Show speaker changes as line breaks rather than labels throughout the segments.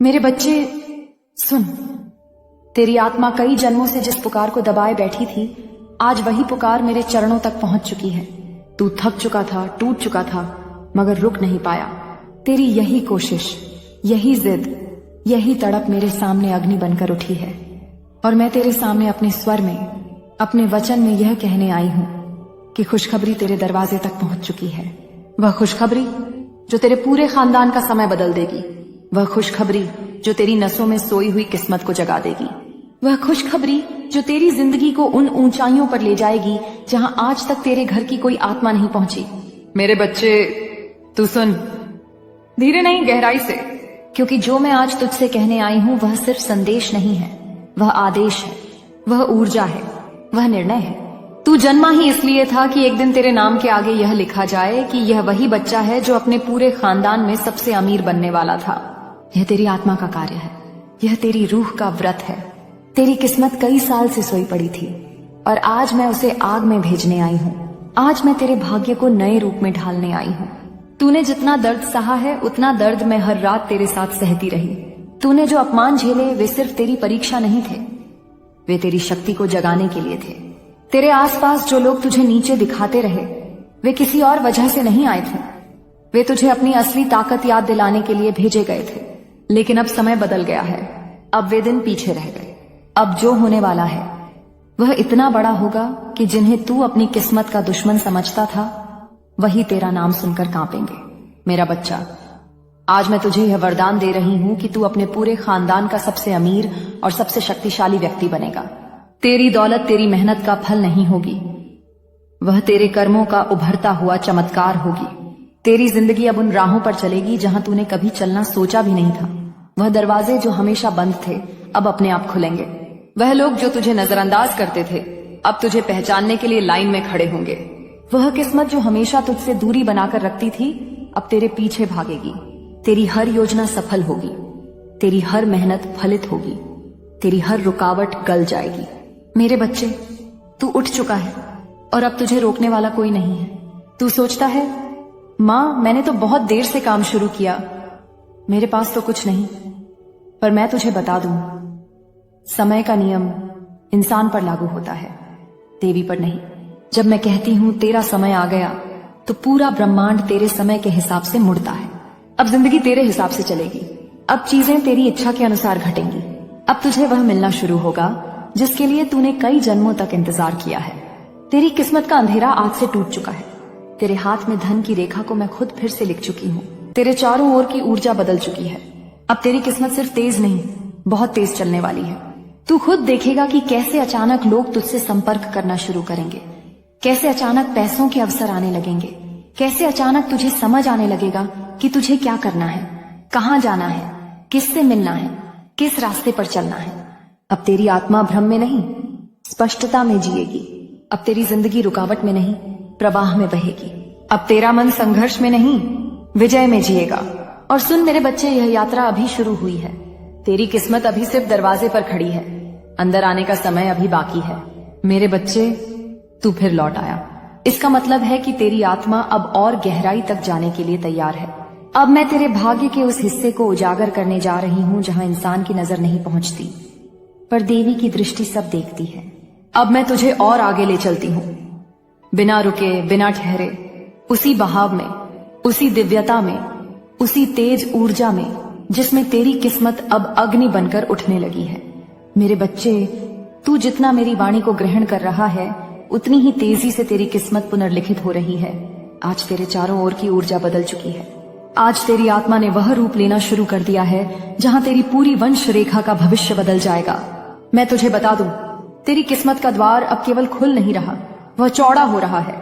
मेरे बच्चे सुन, तेरी आत्मा कई जन्मों से जिस पुकार को दबाए बैठी थी, आज वही पुकार मेरे चरणों तक पहुंच चुकी है। तू थक चुका था, टूट चुका था, मगर रुक नहीं पाया। तेरी यही कोशिश, यही जिद, यही तड़प मेरे सामने अग्नि बनकर उठी है। और मैं तेरे सामने अपने स्वर में, अपने वचन में यह कहने आई हूं कि खुशखबरी तेरे दरवाजे तक पहुंच चुकी है। वह खुशखबरी जो तेरे पूरे खानदान का समय बदल देगी, वह खुशखबरी जो तेरी नसों में सोई हुई किस्मत को जगा देगी, वह खुशखबरी जो तेरी जिंदगी को उन ऊंचाइयों पर ले जाएगी जहां आज तक तेरे घर की कोई आत्मा नहीं पहुंची। मेरे बच्चे तू सुन, धीरे नहीं गहराई से, क्योंकि जो मैं आज तुझसे कहने आई हूं वह सिर्फ संदेश नहीं है, वह आदेश है, वह ऊर्जा है, वह निर्णय है। तू जन्मा ही इसलिए था कि एक दिन तेरे नाम के आगे यह लिखा जाए कि यह वही बच्चा है जो अपने पूरे खानदान में सबसे अमीर बनने वाला था। यह तेरी आत्मा का कार्य है, यह तेरी रूह का व्रत है। तेरी किस्मत कई साल से सोई पड़ी थी और आज मैं उसे आग में भेजने आई हूँ। आज मैं तेरे भाग्य को नए रूप में ढालने आई हूँ। तूने जितना दर्द सहा है उतना दर्द मैं हर रात तेरे साथ सहती रही। तूने जो अपमान झेले वे सिर्फ तेरी परीक्षा नहीं थे, वे तेरी शक्ति को जगाने के लिए थे। तेरे आसपास जो लोग तुझे नीचे दिखाते रहे वे किसी और वजह से नहीं आए थे, वे तुझे अपनी असली ताकत याद दिलाने के लिए भेजे गए थे। लेकिन अब समय बदल गया है, अब वे दिन पीछे रह गए। अब जो होने वाला है वह इतना बड़ा होगा कि जिन्हें तू अपनी किस्मत का दुश्मन समझता था वही तेरा नाम सुनकर कांपेंगे। मेरा बच्चा, आज मैं तुझे यह वरदान दे रही हूं कि तू अपने पूरे खानदान का सबसे अमीर और सबसे शक्तिशाली व्यक्ति बनेगा। तेरी दौलत तेरी मेहनत का फल नहीं होगी, वह तेरे कर्मों का उभरता हुआ चमत्कार होगी। तेरी जिंदगी अब उन राहों पर चलेगी जहां तूने कभी चलना सोचा भी नहीं था। वह दरवाजे जो हमेशा बंद थे अब अपने आप खुलेंगे। वह लोग जो तुझे नजरअंदाज करते थे अब तुझे पहचानने के लिए लाइन में खड़े होंगे। वह किस्मत जो हमेशा तुझसे दूरी बनाकर रखती थी अब तेरे पीछे भागेगी। तेरी हर योजना सफल होगी, तेरी हर मेहनत फलित होगी, तेरी हर रुकावट गल जाएगी। मेरे बच्चे, तू उठ चुका है और अब तुझे रोकने वाला कोई नहीं है। तू सोचता है, माँ मैंने तो बहुत देर से काम शुरू किया, मेरे पास तो कुछ नहीं। पर मैं तुझे बता दूं, समय का नियम इंसान पर लागू होता है, देवी पर नहीं। जब मैं कहती हूं तेरा समय आ गया तो पूरा ब्रह्मांड तेरे समय के हिसाब से मुड़ता है। अब जिंदगी तेरे हिसाब से चलेगी, अब चीजें तेरी इच्छा के अनुसार घटेंगी। अब तुझे वह मिलना शुरू होगा जिसके लिए तूने कई जन्मों तक इंतजार किया है। तेरी किस्मत का अंधेरा आज से टूट चुका है। तेरे हाथ में धन की रेखा को मैं खुद फिर से लिख चुकी हूँ। तेरे चारों ओर की ऊर्जा बदल चुकी है। अब तेरी किस्मत सिर्फ तेज नहीं, बहुत तेज चलने वाली है। तू खुद देखेगा कि कैसे अचानक लोग तुझसे संपर्क करना शुरू करेंगे, कैसे अचानक पैसों के अवसर आने लगेंगे, कैसे अचानक तुझे समझ आने लगेगा कि तुझे क्या करना है, कहाँ जाना है, किससे मिलना है, किस रास्ते पर चलना है। अब तेरी आत्मा भ्रम में नहीं, स्पष्टता में जिएगी। अब तेरी जिंदगी रुकावट में नहीं, प्रवाह में बहेगी। अब तेरा मन संघर्ष में नहीं, विजय में जिएगा। और सुन मेरे बच्चे, यह यात्रा अभी शुरू हुई है। तेरी किस्मत अभी सिर्फ दरवाजे पर खड़ी है, अंदर आने का समय अभी बाकी है। मेरे बच्चे, तू फिर लौट आया। इसका मतलब है कि तेरी आत्मा अब और गहराई तक जाने के लिए तैयार है। अब मैं तेरे भाग्य के उस हिस्से को उजागर करने जा रही हूँ जहाँ इंसान की नजर नहीं पहुंचती, पर देवी की दृष्टि सब देखती है। अब मैं तुझे और आगे ले चलती हूँ, बिना रुके, बिना ठहरे, उसी बहाव में, उसी दिव्यता में, उसी तेज ऊर्जा में जिसमें तेरी किस्मत अब अग्नि बनकर उठने लगी है। मेरे बच्चे, तू जितना मेरी वाणी को ग्रहण कर रहा है उतनी ही तेजी से तेरी किस्मत पुनर्लिखित हो रही है। आज तेरे चारों ओर की ऊर्जा बदल चुकी है। आज तेरी आत्मा ने वह रूप लेना शुरू कर दिया है जहां तेरी पूरी वंश रेखा का भविष्य बदल जाएगा। मैं तुझे बता दूं, तेरी किस्मत का द्वार अब केवल खुल नहीं रहा, वह चौड़ा हो रहा है।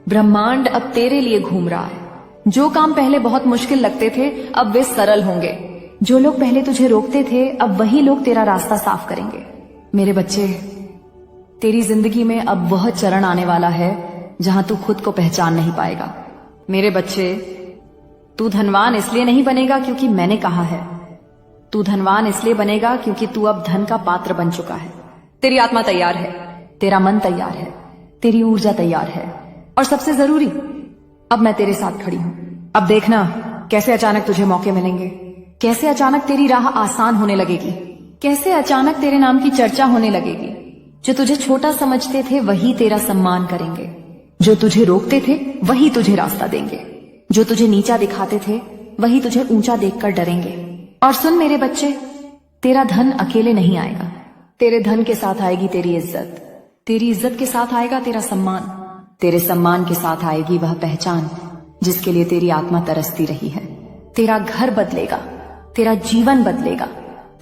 ब्रह्मांड अब तेरे लिए घूम रहा है। जो काम पहले बहुत मुश्किल लगते थे अब वे सरल होंगे। जो लोग पहले तुझे रोकते थे अब वही लोग तेरा रास्ता साफ करेंगे। मेरे बच्चे, तेरी जिंदगी में अब वह चरण आने वाला है जहां तू खुद को पहचान नहीं पाएगा। मेरे बच्चे, तू धनवान इसलिए नहीं बनेगा क्योंकि मैंने कहा है, तू धनवान इसलिए बनेगा क्योंकि तू अब धन का पात्र बन चुका है। तेरी आत्मा तैयार है, तेरा मन तैयार है, तेरी ऊर्जा तैयार है, और सबसे जरूरी, अब मैं तेरे साथ खड़ी हूं। अब देखना कैसे अचानक तुझे मौके मिलेंगे, कैसे अचानक तेरी राह आसान होने लगेगी, कैसे अचानक तेरे नाम की चर्चा होने लगेगी। जो तुझे छोटा समझते थे वही तेरा सम्मान करेंगे, जो तुझे रोकते थे वही तुझे रास्ता देंगे, जो तुझे नीचा दिखाते थे वही तुझे ऊंचा देखकर डरेंगे। और सुन मेरे बच्चे, तेरा धन अकेले नहीं आएगा, तेरे धन के साथ आएगी तेरी इज्जत, तेरी इज्जत के साथ आएगा तेरा सम्मान, तेरे सम्मान के साथ आएगी वह पहचान जिसके लिए तेरी आत्मा तरसती रही है। तेरा घर बदलेगा, तेरा जीवन बदलेगा,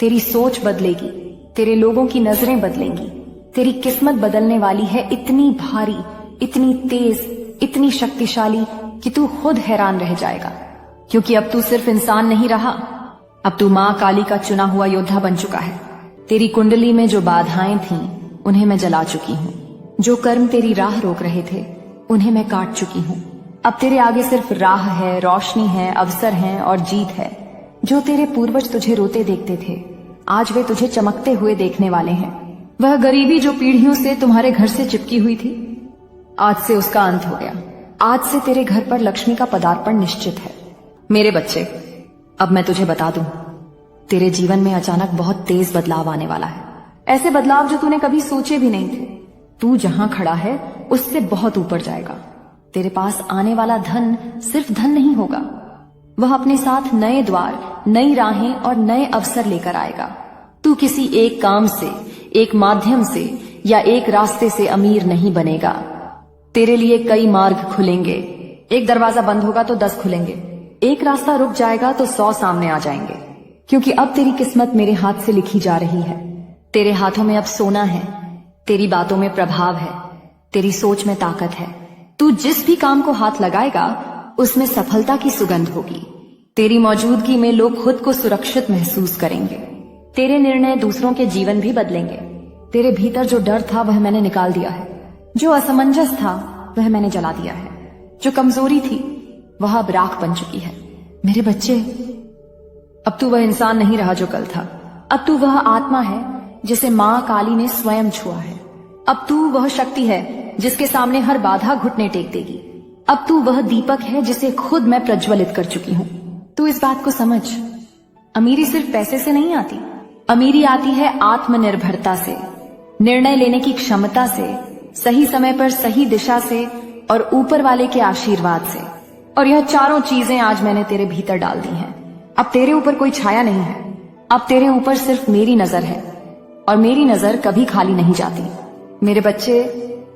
तेरी सोच बदलेगी, तेरे लोगों की नजरें बदलेंगी। तेरी किस्मत बदलने वाली है, इतनी भारी, इतनी तेज, इतनी शक्तिशाली कि तू खुद हैरान रह जाएगा। क्योंकि अब तू सिर्फ इंसान नहीं रहा, अब तू मां काली का चुना हुआ योद्धा बन चुका है। तेरी कुंडली में जो बाधाएं थीं उन्हें मैं जला चुकी हूँ, जो कर्म तेरी राह रोक रहे थे उन्हें मैं काट चुकी हूँ। अब तेरे आगे सिर्फ राह है, रोशनी है, अवसर है और जीत है। जो तेरे पूर्वज तुझे रोते देखते थे आज वे तुझे चमकते हुए देखने वाले हैं। वह गरीबी जो पीढ़ियों से तुम्हारे घर से चिपकी हुई थी आज से उसका अंत हो गया। आज से तेरे घर पर लक्ष्मी का पदार्पण निश्चित है। मेरे बच्चे, अब मैं तुझे बता दूं, तेरे जीवन में अचानक बहुत तेज बदलाव आने वाला है। ऐसे बदलाव जो तूने कभी सोचे भी नहीं थे। तू जहां खड़ा है उससे बहुत ऊपर जाएगा। तेरे पास आने वाला धन सिर्फ धन नहीं होगा, वह अपने साथ नए द्वार, नई राहें और नए अवसर लेकर आएगा। तू किसी एक काम से, एक माध्यम से या एक रास्ते से अमीर नहीं बनेगा। तेरे लिए कई मार्ग खुलेंगे। एक दरवाजा बंद होगा तो 10 खुलेंगे, एक रास्ता रुक जाएगा तो 100 सामने आ जाएंगे। क्योंकि अब तेरी किस्मत मेरे हाथ से लिखी जा रही है। तेरे हाथों में अब सोना है, तेरी बातों में प्रभाव है, तेरी सोच में ताकत है। तू जिस भी काम को हाथ लगाएगा उसमें सफलता की सुगंध होगी। तेरी मौजूदगी में लोग खुद को सुरक्षित महसूस करेंगे। तेरे निर्णय दूसरों के जीवन भी बदलेंगे। तेरे भीतर जो डर था वह मैंने निकाल दिया है, जो असमंजस था वह मैंने जला दिया है, जो कमजोरी थी वह अब राख बन चुकी है। मेरे बच्चे, अब तू वह इंसान नहीं रहा जो कल था। अब तू वह आत्मा है जिसे मां काली ने स्वयं छुआ है। अब तू वह शक्ति है जिसके सामने हर बाधा घुटने टेक देगी। अब तू वह दीपक है जिसे खुद मैं प्रज्वलित कर चुकी हूँ। तू इस बात को समझ, अमीरी सिर्फ पैसे से नहीं आती, अमीरी आती है आत्मनिर्भरता से, निर्णय लेने की क्षमता से, सही समय पर सही दिशा से और ऊपर वाले के आशीर्वाद से। और यह चारों चीजें आज मैंने तेरे भीतर डाल दी हैं। अब तेरे ऊपर कोई छाया नहीं है, अब तेरे ऊपर सिर्फ मेरी नजर है और मेरी नजर कभी खाली नहीं जाती। मेरे बच्चे,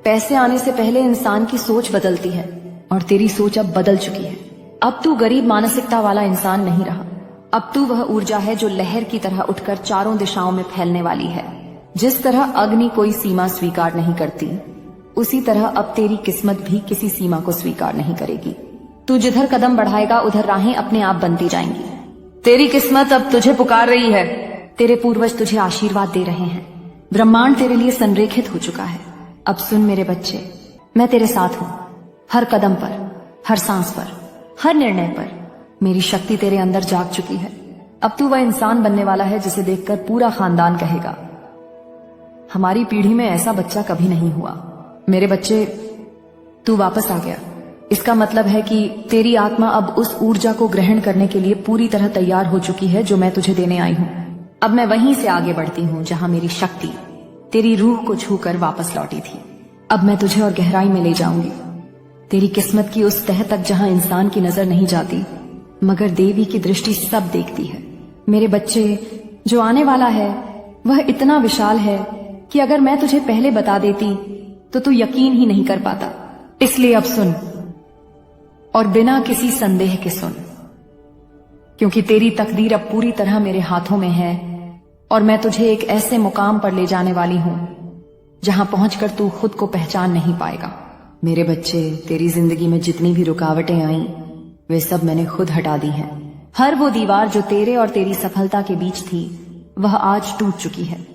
पैसे आने से पहले इंसान की सोच बदलती है और तेरी सोच अब बदल चुकी है। अब तू गरीब मानसिकता वाला इंसान नहीं रहा। अब तू वह ऊर्जा है जो लहर की तरह उठकर चारों दिशाओं में फैलने वाली है। जिस तरह अग्नि कोई सीमा स्वीकार नहीं करती, उसी तरह अब तेरी किस्मत भी किसी सीमा को स्वीकार नहीं करेगी। तू जिधर कदम बढ़ाएगा उधर राहें अपने आप बनती जाएंगी। तेरी किस्मत अब तुझे पुकार रही है। तेरे पूर्वज तुझे आशीर्वाद दे रहे हैं। ब्रह्मांड तेरे लिए संरेखित हो चुका है। अब सुन मेरे बच्चे, मैं तेरे साथ हूं। हर कदम पर, हर सांस पर, हर निर्णय पर मेरी शक्ति तेरे अंदर जाग चुकी है। अब तू वह इंसान बनने वाला है जिसे देखकर पूरा खानदान कहेगा, हमारी पीढ़ी में ऐसा बच्चा कभी नहीं हुआ। मेरे बच्चे, तू वापस आ गया। इसका मतलब है कि तेरी आत्मा अब उस ऊर्जा को ग्रहण करने के लिए पूरी तरह तैयार हो चुकी है जो मैं तुझे देने आई हूं। अब मैं वहीं से आगे बढ़ती हूं जहां मेरी शक्ति तेरी रूह को छूकर वापस लौटी थी। अब मैं तुझे और गहराई में ले जाऊंगी, तेरी किस्मत की उस तह तक जहां इंसान की नजर नहीं जाती मगर देवी की दृष्टि सब देखती है। मेरे बच्चे, जो आने वाला है वह इतना विशाल है कि अगर मैं तुझे पहले बता देती तो तू यकीन ही नहीं कर पाता। इसलिए अब सुन, और बिना किसी संदेह के सुन, क्योंकि तेरी तकदीर अब पूरी तरह मेरे हाथों में है और मैं तुझे एक ऐसे मुकाम पर ले जाने वाली हूं जहां पहुंचकर तू खुद को पहचान नहीं पाएगा। मेरे बच्चे, तेरी जिंदगी में जितनी भी रुकावटें आईं वे सब मैंने खुद हटा दी हैं। हर वो दीवार जो तेरे और तेरी सफलता के बीच थी वह आज टूट चुकी है।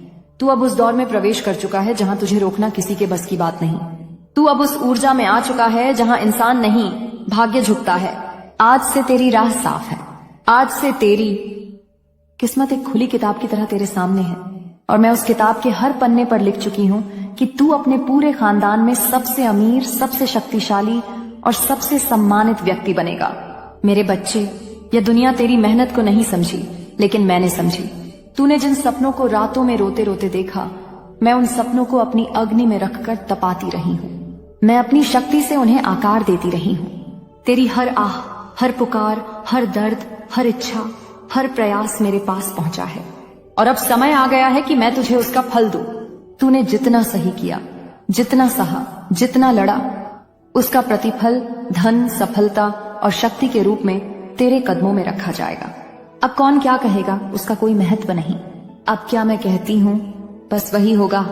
तू अब उस दौर में प्रवेश कर चुका है जहां तुझे रोकना किसी के बस की बात नहीं। तू अब उस ऊर्जा में आ चुका है जहां इंसान नहीं भाग्य झुकता है। आज से तेरी राह साफ है। आज से तेरी किस्मत एक खुली किताब की तरह तेरे सामने है और मैं उस किताब के हर पन्ने पर लिख चुकी हूं कि तू अपने पूरे खानदान में सबसे अमीर, सबसे शक्तिशाली और सबसे सम्मानित व्यक्ति बनेगा। मेरे बच्चे, यह दुनिया तेरी मेहनत को नहीं समझी, लेकिन मैंने समझी। तूने जिन सपनों को रातों में रोते रोते देखा, मैं उन सपनों को अपनी अग्नि में रखकर तपाती रही हूँ। मैं अपनी शक्ति से उन्हें आकार देती रही हूँ। तेरी हर आह, हर पुकार, हर दर्द, हर इच्छा, हर प्रयास मेरे पास पहुंचा है और अब समय आ गया है कि मैं तुझे उसका फल दूं। तूने जितना सही किया, जितना सहा, जितना लड़ा, उसका प्रतिफल धन, सफलता और शक्ति के रूप में तेरे कदमों में रखा जाएगा। अब कौन क्या कहेगा उसका कोई महत्व नहीं। अब क्या मैं कहती हूँ बस वही होगा।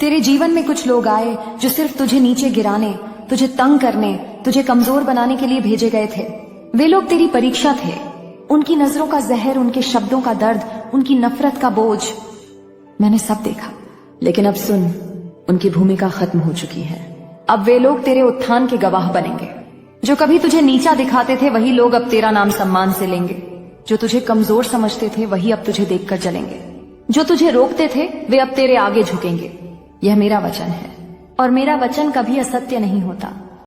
तेरे जीवन में कुछ लोग आए जो सिर्फ तुझे नीचे गिराने, तुझे तंग करने, तुझे कमजोर बनाने के लिए भेजे गए थे। वे लोग तेरी परीक्षा थे। उनकी नजरों का जहर, उनके शब्दों का दर्द, उनकी नफरत का बोझ मैंने सब देखा। लेकिन अब सुन, उनकी भूमिका खत्म हो चुकी है। अब वे लोग तेरे उत्थान के गवाह बनेंगे। जो कभी तुझे नीचा दिखाते थे वही लोग अब तेरा नाम सम्मान से लेंगे। जो तुझे कमजोर समझते थे वही अब तुझे देखकर जलेंगे। जो तुझे रोकते थे वे अब तेरे आगे झुकेंगे। यह मेरा वचन है और मेरा वचन कभी असत्य नहीं होता।